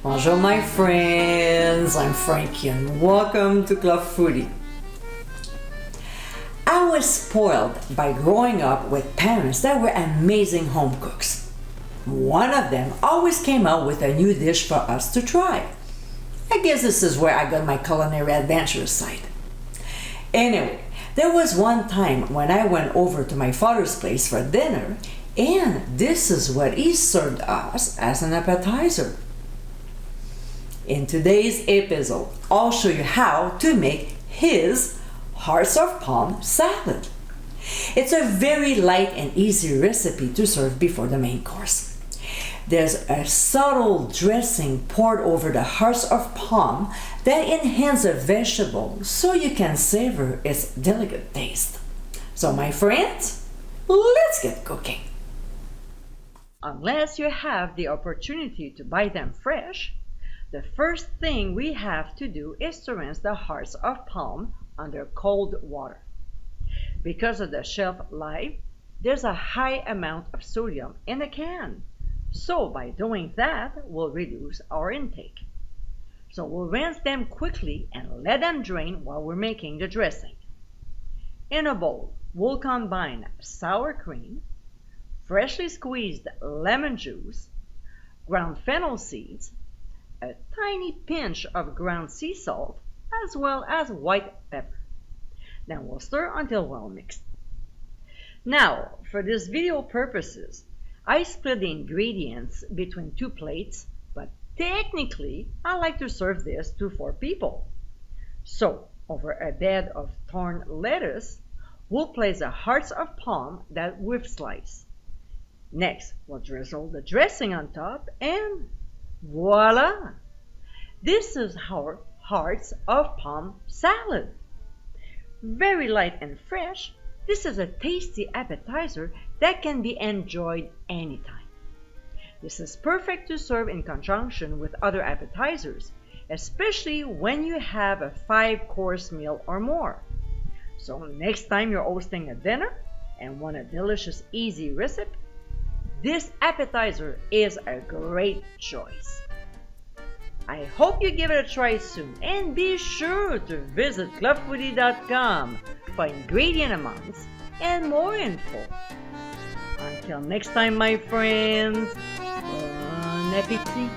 Bonjour my friends, I'm Frankie and welcome to Club Foodie. I was spoiled by growing up with parents that were amazing home cooks. One of them always came out with a new dish for us to try. I guess this is where I got my culinary adventurous side. Anyway, there was one time when I went over to my father's place for dinner, and this is what he served us as an appetizer. In today's episode, I'll show you how to make his hearts of palm salad. It's a very light and easy recipe to serve before the main course. There's a subtle dressing poured over the hearts of palm that enhances the vegetable so you can savor its delicate taste. So my friends, let's get cooking. Unless you have the opportunity to buy them fresh, the first thing we have to do is to rinse the hearts of palm under cold water. Because of the shelf life, there's a high amount of sodium in the can. So by doing that, we'll reduce our intake. So we'll rinse them quickly and let them drain while we're making the dressing. In a bowl, we'll combine sour cream, freshly squeezed lemon juice, ground fennel seeds, a tiny pinch of ground sea salt, as well as white pepper. Then we'll stir until well mixed. Now, for this video purposes, I split the ingredients between 2 plates, but technically I like to serve this to 4 people. So, over a bed of torn lettuce, we'll place the hearts of palm that we've sliced. Next, we'll drizzle the dressing on top and voila! This is our hearts of palm salad. Very light and fresh, this is a tasty appetizer that can be enjoyed anytime. This is perfect to serve in conjunction with other appetizers, especially when you have a 5-course meal or more. So next time you're hosting a dinner and want a delicious, easy recipe, this appetizer is a great choice. I hope you give it a try soon, and be sure to visit clubfoodie.com for ingredient amounts and more info. Until next time, my friends, bon appétit!